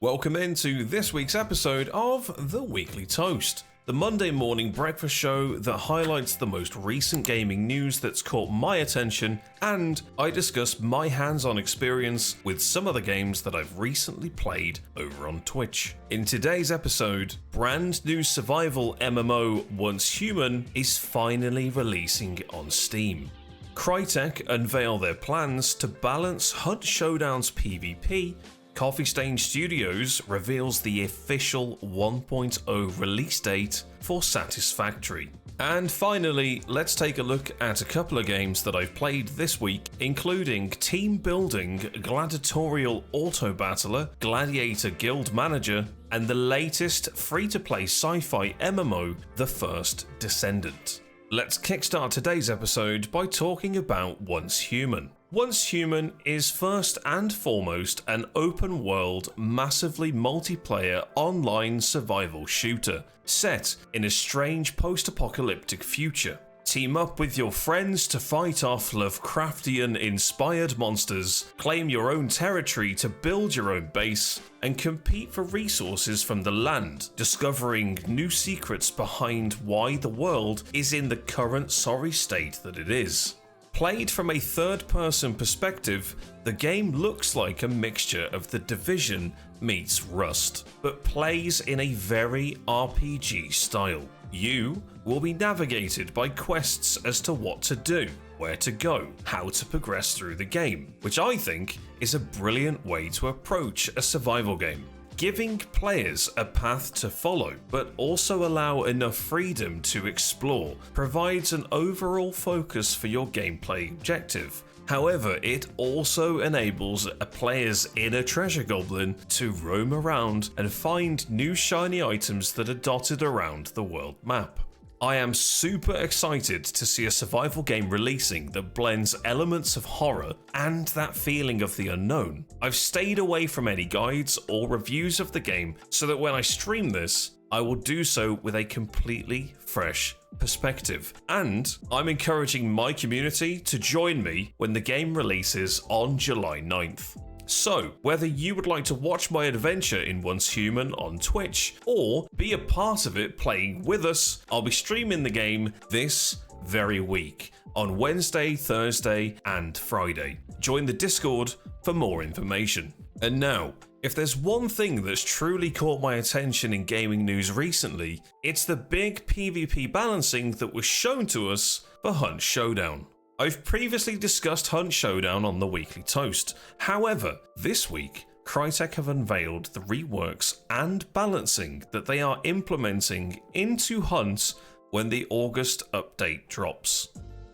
Welcome into this week's episode of The Weekly Toast, the Monday morning breakfast show that highlights the most recent gaming news that's caught my attention, and I discuss my hands-on experience with some of the games that I've recently played over on Twitch. In today's episode, brand new survival MMO Once Human is finally releasing on Steam. Crytek unveil their plans to balance Hunt Showdown's PvP. Coffee Stain Studios reveals the official 1.0 release date for Satisfactory. And finally, let's take a look at a couple of games that I've played this week, including team building gladiatorial auto battler Gladiator Guild Manager, and the latest free-to-play sci-fi MMO, the first Descendant. Let's kickstart today's episode by talking about Once Human. Once Human is first and foremost an open-world, massively multiplayer online survival shooter, set in a strange post-apocalyptic future. Team up with your friends to fight off Lovecraftian-inspired monsters, claim your own territory to build your own base, and compete for resources from the land, discovering new secrets behind why the world is in the current sorry state that it is. Played from a third-person perspective, the game looks like a mixture of The Division meets Rust, but plays in a very RPG style. You will be navigated by quests as to what to do, where to go, how to progress through the game, which I think is a brilliant way to approach a survival game. Giving players a path to follow, but also allow enough freedom to explore, provides an overall focus for your gameplay objective. However, it also enables a player's inner treasure goblin to roam around and find new shiny items that are dotted around the world map. I am super excited to see a survival game releasing that blends elements of horror and that feeling of the unknown. I've stayed away from any guides or reviews of the game so that when I stream this, I will do so with a completely fresh perspective. And I'm encouraging my community to join me when the game releases on July 9th. So, whether you would like to watch my adventure in Once Human on Twitch, or be a part of it playing with us, I'll be streaming the game this very week, on Wednesday, Thursday, and Friday. Join the Discord for more information. And now, if there's one thing that's truly caught my attention in gaming news recently, it's the big PvP balancing that was shown to us for Hunt Showdown. I've previously discussed Hunt Showdown on the Weekly Toast. However, this week, Crytek have unveiled the reworks and balancing that they are implementing into Hunt when the August update drops.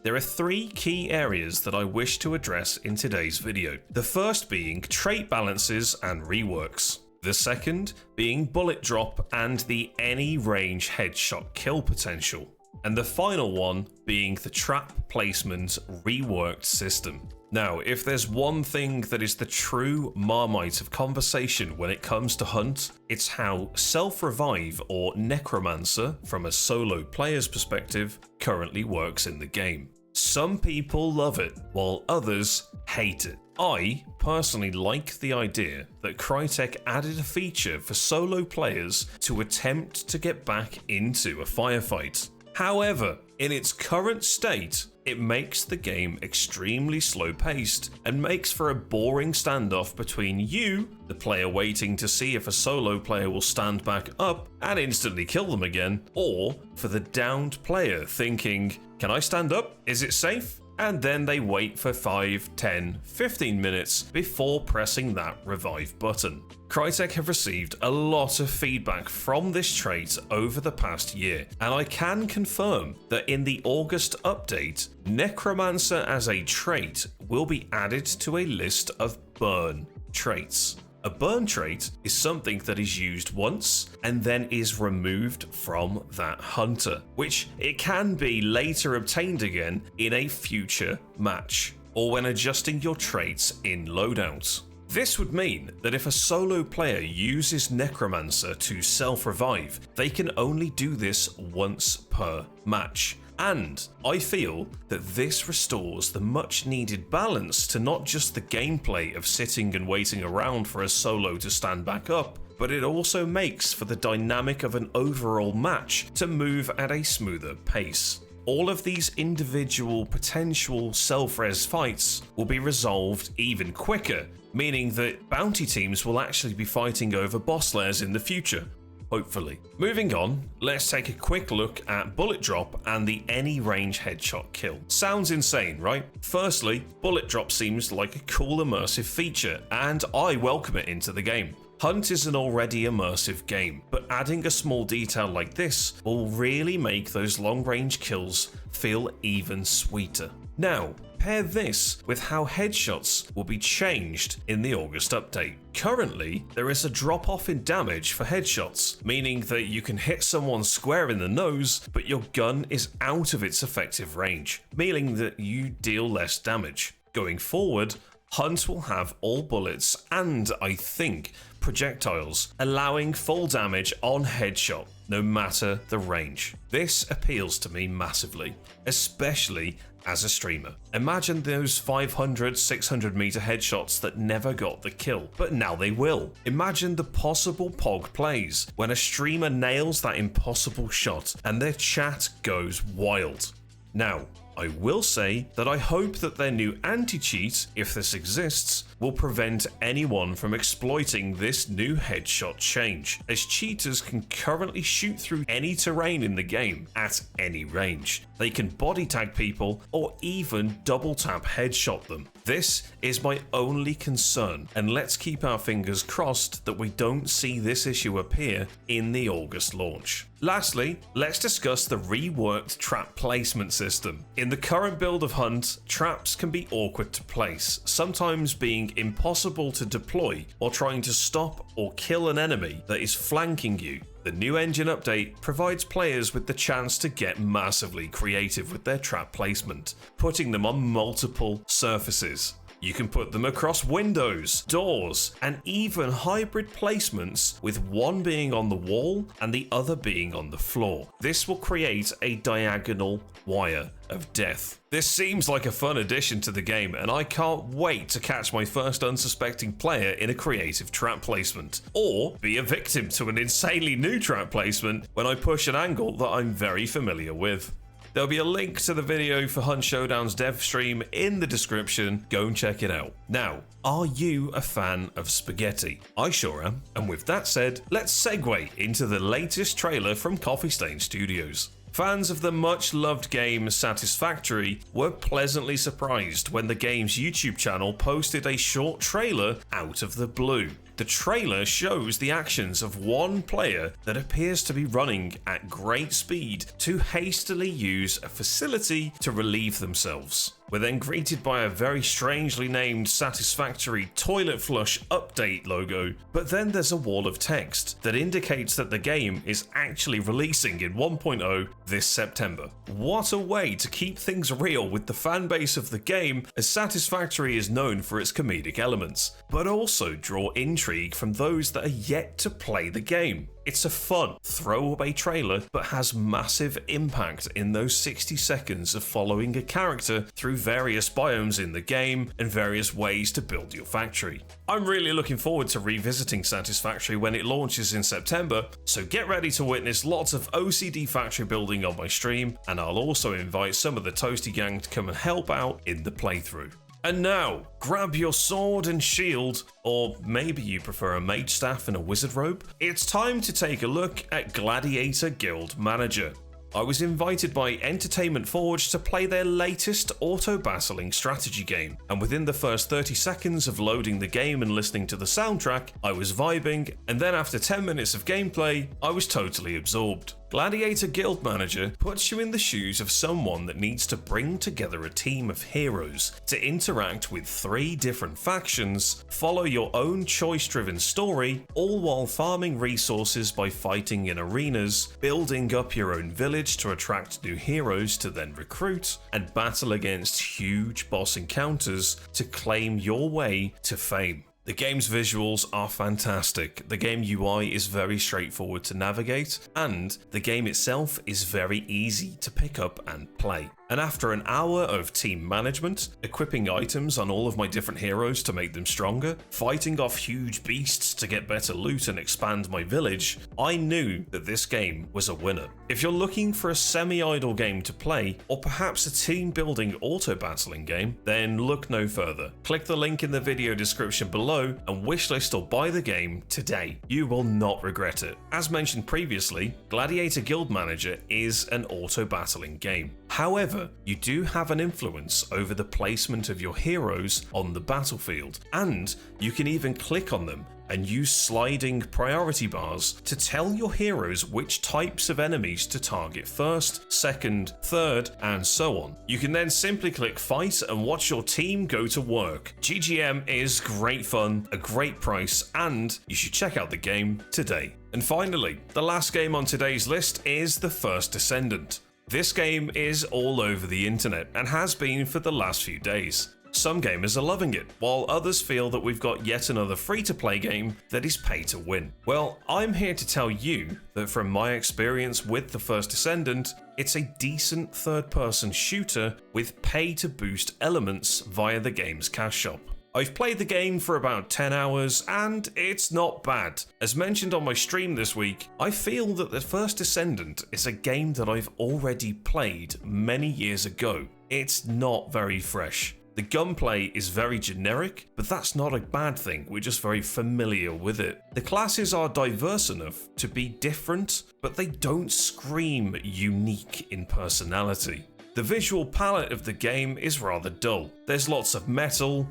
There are three key areas that I wish to address in today's video. The first being trait balances and reworks. The second being bullet drop and the any range headshot kill potential. And the final one being the trap placement reworked system. Now, if there's one thing that is the true Marmite of conversation when it comes to Hunt, it's how self-revive or necromancer, from a solo player's perspective, currently works in the game. Some people love it, while others hate it. I personally like the idea that Crytek added a feature for solo players to attempt to get back into a firefight. However, in its current state, it makes the game extremely slow-paced and makes for a boring standoff between you, the player waiting to see if a solo player will stand back up and instantly kill them again, or for the downed player thinking, can I stand up? Is it safe? And then they wait for 5, 10, 15 minutes before pressing that revive button. Crytek have received a lot of feedback from this trait over the past year, and I can confirm that in the August update, Necromancer as a trait will be added to a list of burn traits. A burn trait is something that is used once and then is removed from that hunter, which it can be later obtained again in a future match, or when adjusting your traits in loadouts. This would mean that if a solo player uses Necromancer to self-revive, they can only do this once per match. And I feel that this restores the much needed balance to not just the gameplay of sitting and waiting around for a solo to stand back up, but it also makes for the dynamic of an overall match to move at a smoother pace. All of these individual potential self-res fights will be resolved even quicker, meaning that bounty teams will actually be fighting over boss layers in the future. Hopefully. Moving on, let's take a quick look at bullet drop and the any range headshot kill. Sounds insane, right? Firstly, bullet drop seems like a cool immersive feature, and I welcome it into the game. Hunt is an already immersive game, but adding a small detail like this will really make those long range kills feel even sweeter. Now, pair this with how headshots will be changed in the August update. Currently, there is a drop off in damage for headshots, meaning that you can hit someone square in the nose, but your gun is out of its effective range, meaning that you deal less damage. Going forward, Hunt will have all bullets and, I think, projectiles, allowing full damage on headshot, no matter the range. This appeals to me massively, especially as a streamer. Imagine those 500, 600 meter headshots that never got the kill, but now they will. Imagine the possible POG plays when a streamer nails that impossible shot and their chat goes wild. Now, I will say that I hope that their new anti-cheat, if this exists, will prevent anyone from exploiting this new headshot change, as cheaters can currently shoot through any terrain in the game at any range. They can body tag people or even double tap headshot them. This is my only concern, and let's keep our fingers crossed that we don't see this issue appear in the August launch. Lastly, let's discuss the reworked trap placement system. In the current build of Hunt, traps can be awkward to place, sometimes being impossible to deploy or trying to stop or kill an enemy that is flanking you. The new engine update provides players with the chance to get massively creative with their trap placement, putting them on multiple surfaces. You can put them across windows, doors, and even hybrid placements, with one being on the wall and the other being on the floor. This will create a diagonal wire of death. This seems like a fun addition to the game, and I can't wait to catch my first unsuspecting player in a creative trap placement, or be a victim to an insanely new trap placement when I push an angle that I'm very familiar with. There'll be a link to the video for Hunt Showdown's dev stream in the description. Go and check it out. Now, are you a fan of spaghetti? I sure am. And with that said, let's segue into the latest trailer from Coffee Stain Studios. Fans of the much-loved game Satisfactory were pleasantly surprised when the game's YouTube channel posted a short trailer out of the blue. The trailer shows the actions of one player that appears to be running at great speed to hastily use a facility to relieve themselves. We're then greeted by a very strangely named Satisfactory toilet flush update logo, but then there's a wall of text that indicates that the game is actually releasing in 1.0 this September. What a way to keep things real with the fan base of the game, as Satisfactory is known for its comedic elements, but also draw intrigue from those that are yet to play the game. It's a fun, throwaway trailer, but has massive impact in those 60 seconds of following a character through various biomes in the game and various ways to build your factory. I'm really looking forward to revisiting Satisfactory when it launches in September, so get ready to witness lots of OCD factory building on my stream, and I'll also invite some of the Toasty gang to come and help out in the playthrough. And now, grab your sword and shield, or maybe you prefer a mage staff and a wizard robe. It's time to take a look at Gladiator Guild Manager. I was invited by Entertainment Forge to play their latest auto-battling strategy game, and within the first 30 seconds of loading the game and listening to the soundtrack, I was vibing, and then after 10 minutes of gameplay, I was totally absorbed. Gladiator Guild Manager puts you in the shoes of someone that needs to bring together a team of heroes to interact with 3 different factions, follow your own choice-driven story, all while farming resources by fighting in arenas, building up your own village to attract new heroes to then recruit, and battle against huge boss encounters to claim your way to fame. The game's visuals are fantastic, the game UI is very straightforward to navigate, and the game itself is very easy to pick up and play. And after an hour of team management, equipping items on all of my different heroes to make them stronger, fighting off huge beasts to get better loot and expand my village, I knew that this game was a winner. If you're looking for a semi-idle game to play, or perhaps a team-building auto-battling game, then look no further. Click the link in the video description below and wishlist or buy the game today. You will not regret it. As mentioned previously, Gladiator Guild Manager is an auto-battling game. However, you do have an influence over the placement of your heroes on the battlefield, and you can even click on them and use sliding priority bars to tell your heroes which types of enemies to target first, second, third, and so on. You can then simply click fight and watch your team go to work. GGM is great fun, a great price, and you should check out the game today. And finally, the last game on today's list is the first Descendant. This game is all over the internet and has been for the last few days. Some gamers are loving it, while others feel that we've got yet another free-to-play game that is pay to win. Well, I'm here to tell you that from my experience with the first Descendant, it's a decent third-person shooter with pay-to-boost elements via the game's cash shop. I've played the game for about 10 hours and it's not bad. As mentioned on my stream this week, I feel that the first Descendant is a game that I've already played many years ago. It's not very fresh. The gunplay is very generic, but that's not a bad thing, we're just very familiar with it. The classes are diverse enough to be different, but they don't scream unique in personality. The visual palette of the game is rather dull. There's lots of metal,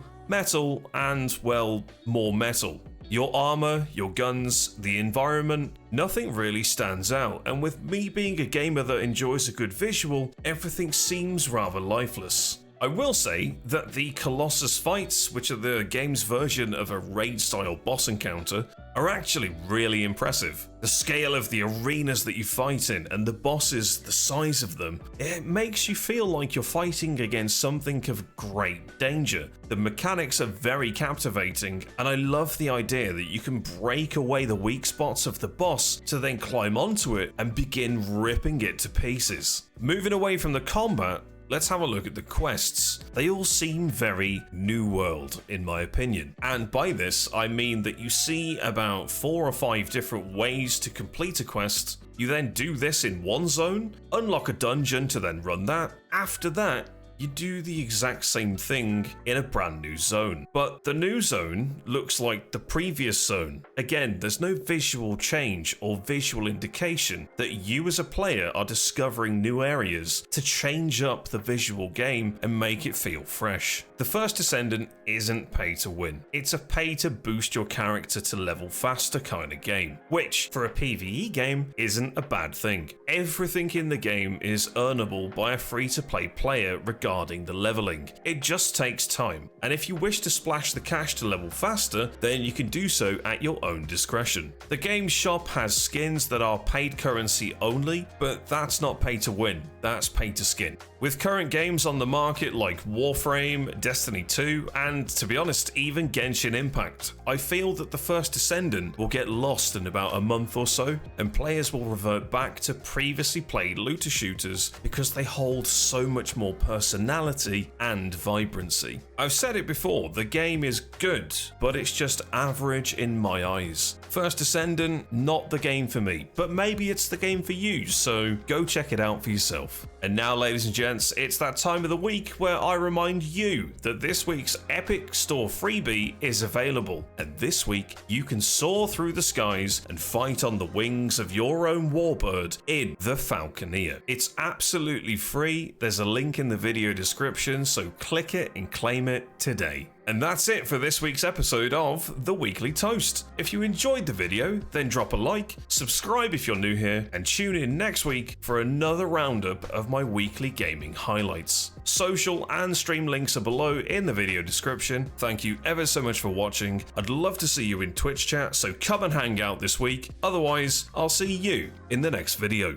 and, well, more metal. Your armor, your guns, the environment, nothing really stands out, and with me being a gamer that enjoys a good visual, everything seems rather lifeless. I will say that the Colossus fights, which are the game's version of a raid-style boss encounter, are actually really impressive. The scale of the arenas that you fight in and the bosses, the size of them, it makes you feel like you're fighting against something of great danger. The mechanics are very captivating, and I love the idea that you can break away the weak spots of the boss to then climb onto it and begin ripping it to pieces. Moving away from the combat, let's have a look at the quests. They all seem very New World, in my opinion. And by this, I mean that you see about 4 or 5 different ways to complete a quest. You then do this in one zone, unlock a dungeon to then run that. After that, you do the exact same thing in a brand new zone. But the new zone looks like the previous zone. Again, there's no visual change or visual indication that you as a player are discovering new areas to change up the visual game and make it feel fresh. The first Descendant isn't pay to win. It's a pay to boost your character to level faster kind of game, which for a PvE game isn't a bad thing. Everything in the game is earnable by a free-to-play player regarding the leveling. It just takes time, and if you wish to splash the cash to level faster, then you can do so at your own discretion. The game's shop has skins that are paid currency only, but that's not pay to win, that's pay to skin. With current games on the market like Warframe, Destiny 2, and to be honest, even Genshin Impact, I feel that the first Descendant will get lost in about a month or so, and players will revert back to previously played looter shooters because they hold so much more personality and vibrancy. I've said it before, the game is good, but it's just average in my eyes. First Descendant, not the game for me, but maybe it's the game for you, so go check it out for yourself. And now, ladies and gents, it's that time of the week where I remind you that this week's Epic Store freebie is available, and this week you can soar through the skies and fight on the wings of your own warbird in the Falconeer. It's absolutely free, there's a link in the video description, so click it and claim it today. And that's it for this week's episode of The Weekly Toast. If you enjoyed the video, then drop a like, subscribe if you're new here, and tune in next week for another roundup of my weekly gaming highlights. Social and stream links are below in the video description. Thank you ever so much for watching. I'd love to see you in Twitch chat, so come and hang out this week. Otherwise, I'll see you in the next video.